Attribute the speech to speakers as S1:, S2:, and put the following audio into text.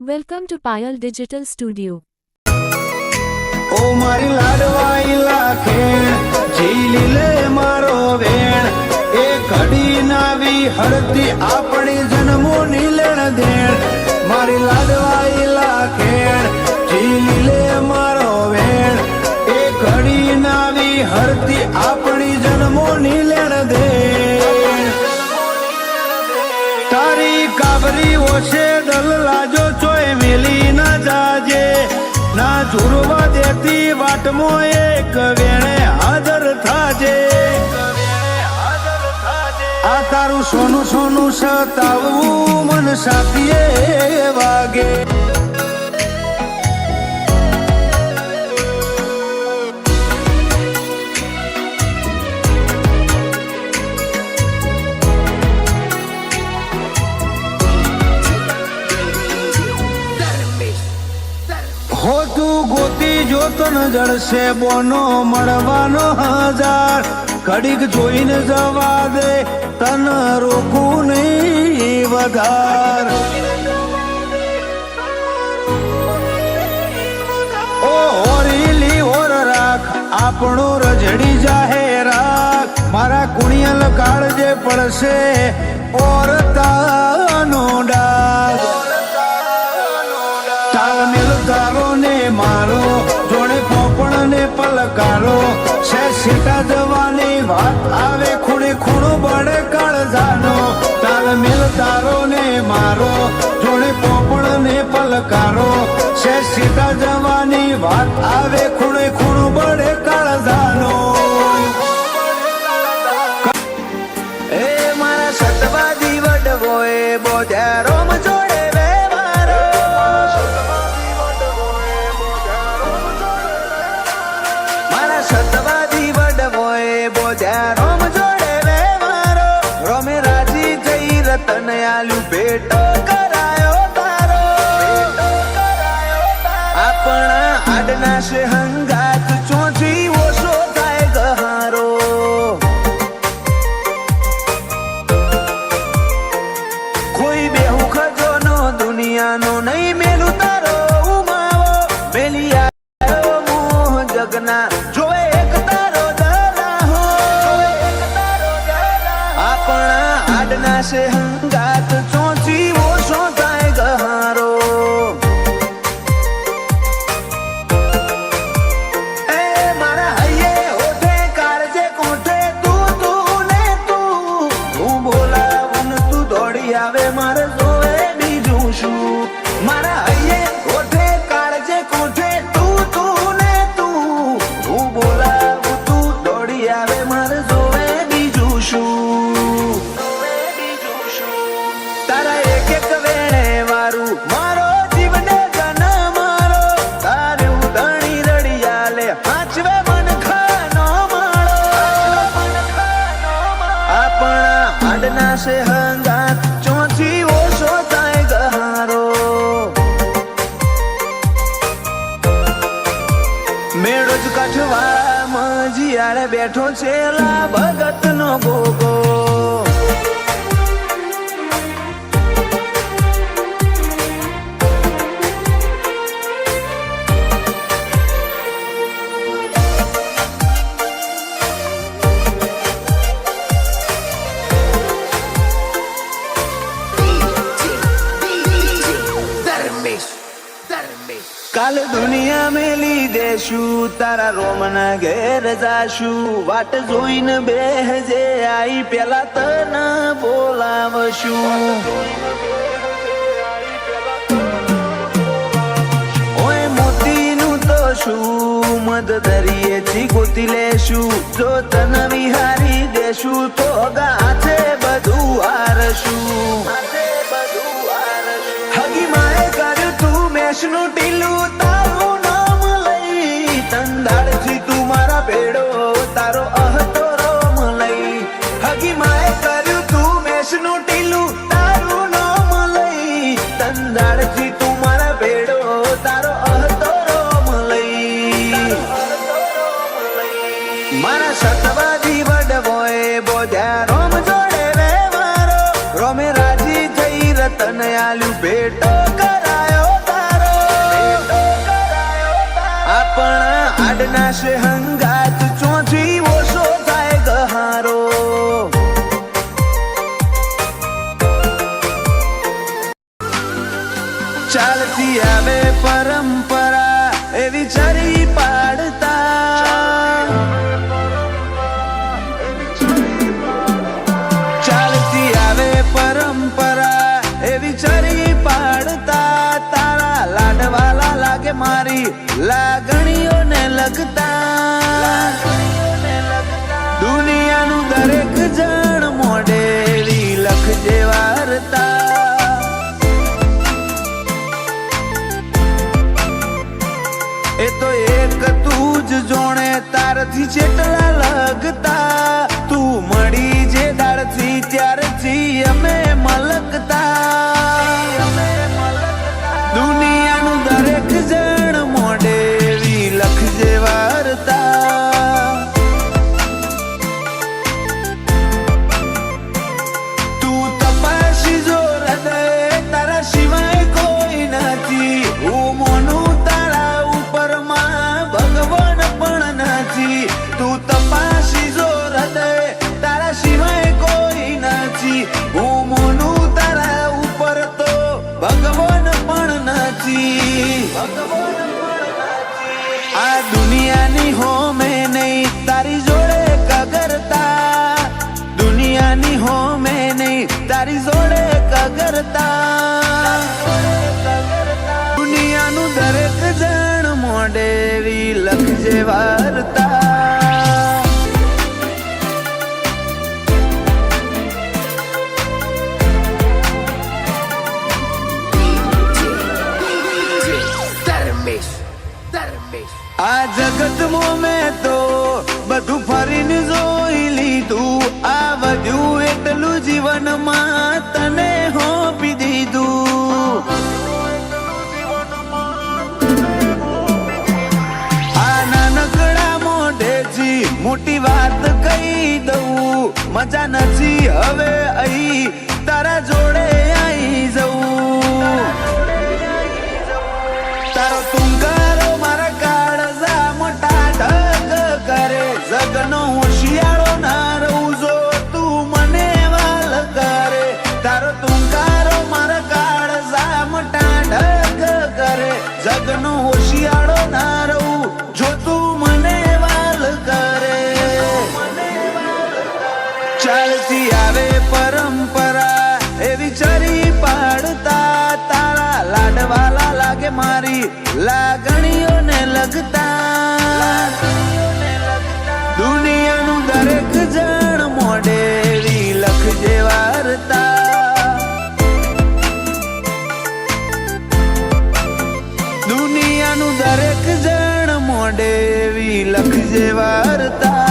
S1: Welcome to Payal Digital Studio.
S2: ઓ મારી લાડવાઈ લાખેણ ઝીલી લે મારો વેણ એ ઘડી નાવી હળતી આપણી જન્મોની લેણ દેણ મારી લાડવાઈ લાખેણ ઝીલી લે મારો વેણ એ ઘડી નાવી હળતી આપણી જન્મોની લેણ દેણ તારી કાબરી ઓછે દલ લાજો ચોય મેલી ના જાજે ના ઝુરવા દેતી વાટમો એક વેણે હાજર થાજે આ તારું સોનું સોનું સતાવવું મન સાથીએ વાગે હો તું ગોતી જો તન જળશે બોનો મળવાનો હજાર ઘડીક જોઈને જવા દે તન રોકું નહીં વધાર ઓ હોરીલી ઓર રાખ આપણો રજડી જાહે રાખ મારા કુણિયલ કાળજે પડશે ઓર તાનો ડાક તાલમેલ તારો ને મારો જોડે પોપણ ને પલકારો છે સીટા જવાની વાત આવે ખૂણે ખૂણો બળે કાળજાનો તાલમેલ તારો ને મારો જોડે પોપણ ને પલકારો છે સીટા જવાની વાત આવે ખૂણે ખૂણો બળે કાળજાનો એ મારા સતવાદી વડવો એ બોધ્યારો જોડે સતવાદી વડવો એ બોધ્યા રોમ જોડે રે મારો રોમે રાજી જઈ રતન આલ્યું ભેટો કરાયો તારો આપણા આડના છે હંગાત ચોથી ઓછો થાય ગહારો કોઈ બેહુ ખજો નો દુનિયાનો નહીં મેલું તારો ઉમાવો મેલી આવ્યો મોહ જગના से हंगात चोची वो सोताए गहारो ए मारा हये होठे कारजे कोठे तू तू ने तू बोला उन तू दौड़ी आवे मारे जोए बीजू शू मारा हये होठे कारजे कोठे तू तू ने तू बोला तू दौड़ी आवे मारे जोए बीजू शू તારા એક એક વેણે વારું મારો જીવને જન મારો તારે ઉધણી રડિયા લે હાચવે મન ખાનો માળો આપણા આડના છે હંગાત ચોથી ઓછો થાય ગહારો મેળો જ કાઠવાળામાં જીયાળે બેઠો છે લા ભગત નો ગોગો કાલ દુનિયા મેલી દેશું તારા રોમના ઘેર જાશું વાટ જોઈને બેહજે આઈ પેલા તને બોલાવશું ઓય મોતીનું તો શું મદ દરિયેથી ગોતી લેશું જો તને વિહારી દેશું તો ગાથે બધું હારશું હગી માએ કર્યું તું મેષનું ટીલું તારું નામ લઈ તંદાળથી તું મારા ભેડો તારો અહતો રોમ લઈ હગી માએ કર્યું તું મેષનું ટીલું તારું નામ લઈ તંદાળથી તું મારા ભેડો તારો અહતો રોમ લઈ મારા સતવાદી વડવો એ બોધ્યા રોમ જોડે રે મારો રોમે રાજી થઈ રતન આલ્યું ભેટો કરાયો ચાલતી આવે પરંપરા એવી ચરી પાડતા, ચાલતી આવે પરંપરા એવી ચરી પાડતા, તારા લાડવાલા લાગે મારી લાગણીઓને લગતા, દુનિયાનું દરેક જણ મોઢેરી લખજે વાર્તા, એ તો એક તું જ જોણે તારથી જેટલા લગતા, તું મળી જે દાડથી ત્યારથી અમે મલકતા, દુનિયાનું દરેક જણ મોઢેરી લખજે વાર્તા, તું તપાસી જો હૃદય તારા સિવાય કોઈ નથી, હું મોનું તારા ઉપરમાં ભગવાન પણ નથી, તું તપાસી જો હૃદય તારા સિવાય કોઈ નથી, હું મોનું તારા ઉપર તો ભગવાન પણ નથી, આ દુનિયાની હોમે નહીં તારી જોડે કગરતા, દુનિયાની હોમે નહીં તારી જોડે કગરતા, દુનિયાનું દરેક જણ મોઢેરી લખજે વાર્તા, આ જગતમાં મેં તો બધું ફરીને જોઈ લીધું, આ વધ્યું એટલું જીવનમાં તને હોપી દીધું, આ નાનકડા મોઢેથી મોટી વાત કહી દઉં, મજા નથી હવે અહીં તારા જોડે આવી જવું, તારો તુંકારો મારા કાળજા મોટા ઢગ કરે, જગનો હોશિયાળો ના રહું જો તું મને વાલ કરે, તારો તુંકારો મારા કાળજા મોટા ઢગ કરે, જગનો હોશિયાળો ના રહું જો તું મને વાલ કરે, ચાલતી આવે પરંપરા એવી ચરી પાડતા, તારા લાડવાલા લાગે મારી લાગણીઓને લગતા, દુનિયાનું દરેક જણ મોઢેરી લખજે વાર્તા, દુનિયાનું દરેક જણ મોઢેરી લખજે વાર્તા.